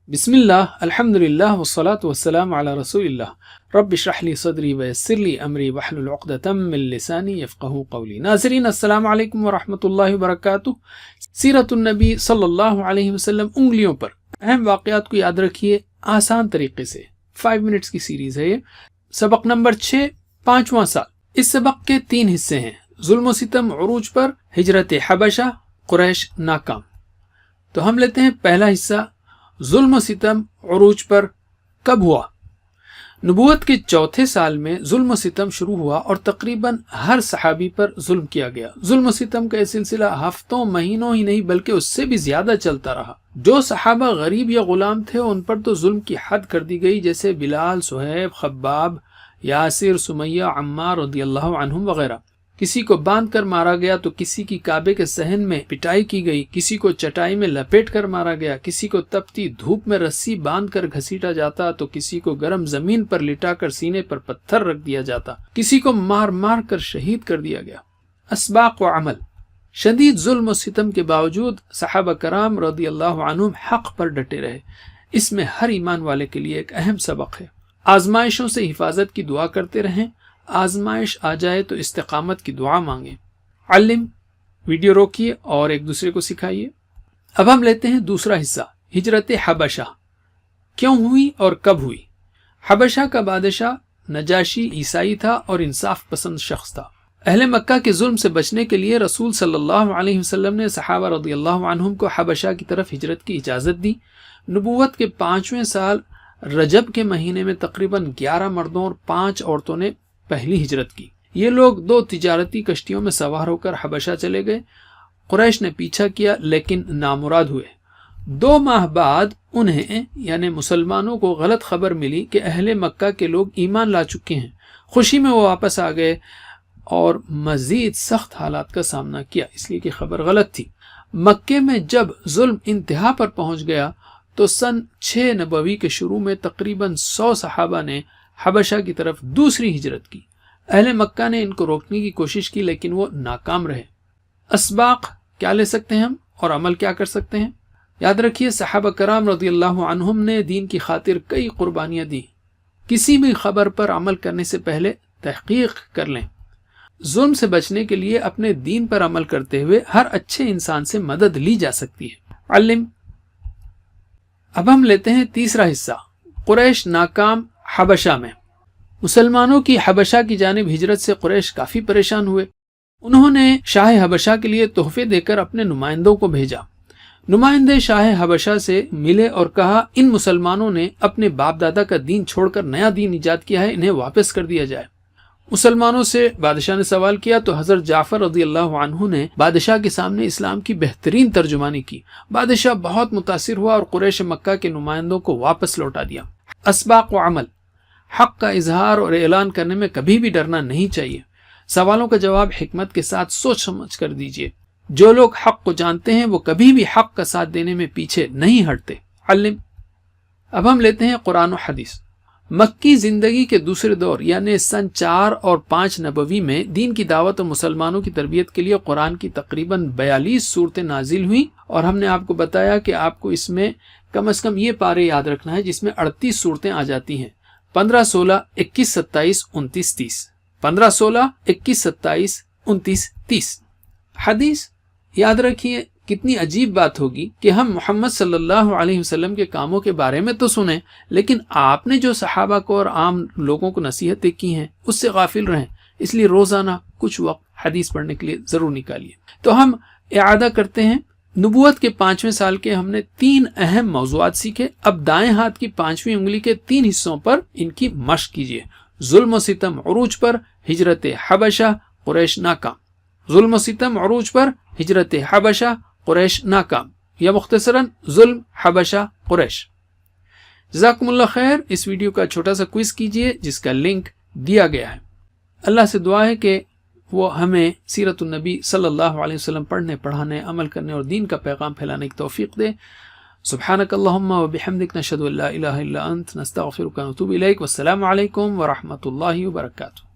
بسم اللہ الحمد للہ والصلاة والسلام علی رسول اللہ رب اشرح لی صدری ویسر لی امری واحلل عقدۃ من لسانی یفقہوا قولی۔ ناظرین السلام علیکم ورحمۃ اللہ وبرکاتہ۔ سیرت النبی صلی اللہ علیہ وسلم انگلیوں پر اہم واقعات کو یاد رکھیے آسان طریقے سے۔ 5 منٹس کی سیریز ہے یہ۔ سبق نمبر 6، 5واں سال۔ اس سبق کے 3 حصے ہیں: ظلم و ستم عروج پر، ہجرت حبشہ، قریش ناکام۔ تو ہم لیتے ہیں پہلا حصہ، ظلم و ستم عروج پر کب ہوا؟ نبوت کے 4تھے سال میں ظلم و ستم شروع ہوا اور تقریباً ہر صحابی پر ظلم کیا گیا۔ ظلم و ستم کا یہ سلسلہ ہفتوں مہینوں ہی نہیں بلکہ اس سے بھی زیادہ چلتا رہا۔ جو صحابہ غریب یا غلام تھے ان پر تو ظلم کی حد کر دی گئی، جیسے بلال، صہیب، خباب، یاسر، سمیہ، عمار رضی اللہ عنہم وغیرہ۔ کسی کو باندھ کر مارا گیا تو کسی کی کعبے کے صحن میں پٹائی کی گئی، کسی کو چٹائی میں لپیٹ کر مارا گیا، کسی کو تپتی دھوپ میں رسی باندھ کر گھسیٹا جاتا تو کسی کو گرم زمین پر لٹا کر سینے پر پتھر رکھ دیا جاتا، کسی کو مار مار کر شہید کر دیا گیا۔ اسباق و عمل۔ شدید ظلم و ستم کے باوجود صحابہ کرام رضی اللہ عنہم حق پر ڈٹے رہے۔ اس میں ہر ایمان والے کے لیے ایک اہم سبق ہے۔ آزمائشوں سے حفاظت کی دعا کرتے رہیں، آزمائش آ جائے تو استقامت کی دعا مانگیں۔ علم، ویڈیو روکیے اور ایک دوسرے کو سکھائیے۔ اب ہم لیتے ہیں دوسرا حصہ، ہجرت حبشہ کیوں ہوئی اور کب ہوئی؟ حبشہ کا بادشاہ نجاشی عیسائی تھا اور انصاف پسند شخص تھا۔ اہل مکہ کے ظلم سے بچنے کے لیے رسول صلی اللہ علیہ وسلم نے صحابہ رضی اللہ عنہم کو حبشہ کی طرف ہجرت کی اجازت دی۔ نبوت کے 5ویں سال رجب کے مہینے میں تقریباً 11 مردوں اور 5 عورتوں نے پہلی ہجرت کی۔ یہ لوگ 2 تجارتی کشتیوں میں سوار ہو کر حبشہ چلے گئے۔ قریش نے پیچھا کیا لیکن نامراد ہوئے۔ 2 ماہ بعد انہیں یعنی مسلمانوں کو غلط خبر ملی کہ اہل مکہ کے لوگ ایمان لا چکے ہیں۔ خوشی میں وہ واپس آ گئے اور مزید سخت حالات کا سامنا کیا، اس لیے کہ خبر غلط تھی۔ مکے میں جب ظلم انتہا پر پہنچ گیا تو سن 6 نبوی کے شروع میں تقریباً 100 صحابہ نے حبشہ کی طرف دوسری ہجرت کی۔ اہل مکہ نے ان کو روکنے کی کوشش کی لیکن وہ ناکام رہے۔ اسباق کیا لے سکتے ہیں ہم اور عمل کیا کر سکتے ہیں؟ یاد رکھیے صحابہ کرام رضی اللہ عنہم نے دین کی خاطر کئی قربانیاں دی۔ کسی بھی خبر پر عمل کرنے سے پہلے تحقیق کر لیں۔ ظلم سے بچنے کے لیے اپنے دین پر عمل کرتے ہوئے ہر اچھے انسان سے مدد لی جا سکتی ہے۔ علم۔ اب ہم لیتے ہیں تیسرا حصہ، قریش ناکام حبشہ میں۔ مسلمانوں کی حبشہ کی جانب ہجرت سے قریش کافی پریشان ہوئے۔ انہوں نے شاہ حبشہ کے لیے تحفے دے کر اپنے نمائندوں کو بھیجا۔ نمائندے شاہ حبشہ سے ملے اور کہا ان مسلمانوں نے اپنے باپ دادا کا دین چھوڑ کر نیا دین ایجاد کیا ہے، انہیں واپس کر دیا جائے۔ مسلمانوں سے بادشاہ نے سوال کیا تو حضرت جعفر رضی اللہ عنہ نے بادشاہ کے سامنے اسلام کی بہترین ترجمانی کی۔ بادشاہ بہت متاثر ہوا اور قریش مکہ کے نمائندوں کو واپس لوٹا دیا۔ اسباق و عمل۔ حق کا اظہار اور اعلان کرنے میں کبھی بھی ڈرنا نہیں چاہیے۔ سوالوں کا جواب حکمت کے ساتھ سوچ سمجھ کر دیجیے۔ جو لوگ حق کو جانتے ہیں وہ کبھی بھی حق کا ساتھ دینے میں پیچھے نہیں ہٹتے۔ علم۔ اب ہم لیتے ہیں قرآن و حدیث۔ مکی زندگی کے دوسرے دور یعنی سن 4 اور 5 نبوی میں دین کی دعوت اور مسلمانوں کی تربیت کے لیے قرآن کی تقریباً 42 صورتیں نازل ہوئیں، اور ہم نے آپ کو بتایا کہ آپ کو اس میں کم از کم یہ پارے یاد رکھنا ہے جس میں 38 صورتیں آ جاتی ہیں: 15، 16، 21، 27، 29، 30۔ 15، 16، 21، 27، 29، 30۔ حدیث۔ یاد رکھیے کتنی عجیب بات ہوگی کہ ہم محمد صلی اللہ علیہ وسلم کے کاموں کے بارے میں تو سنیں لیکن آپ نے جو صحابہ کو اور عام لوگوں کو نصیحتیں کی ہیں اس سے غافل رہیں۔ اس لیے روزانہ کچھ وقت حدیث پڑھنے کے لیے ضرور نکالیے۔ تو ہم اعادہ کرتے ہیں۔ نبوت کے 5ویں سال کے ہم نے 3 اہم موضوعات سیکھے۔ اب دائیں ہاتھ کی 5ویں انگلی کے 3 حصوں پر ان کی مشق کیجیے۔ ظلم و ستم عروج پر، ہجرت حبشہ، قریش ناکام۔ ظلم و ستم عروج پر، ہجرت حبشہ، قریش ناکام، یا مختصراً ظلم، حبشہ، قریش۔ جزاکم اللہ خیر۔ اس ویڈیو کا چھوٹا سا کوئز کیجیے جس کا لنک دیا گیا ہے۔ اللہ سے دعا ہے کہ وہ ہمیں سیرت النبی صلی اللہ علیہ وسلم پڑھنے، پڑھانے، عمل کرنے اور دین کا پیغام پھیلانے کی توفیق دے۔ سبحانک اللہم و بحمدک، نشہد ان لا الہ الا انت، نستغفرک و نتوب الیک۔ والسلام علیکم ورحمۃ اللہ وبرکاتہ۔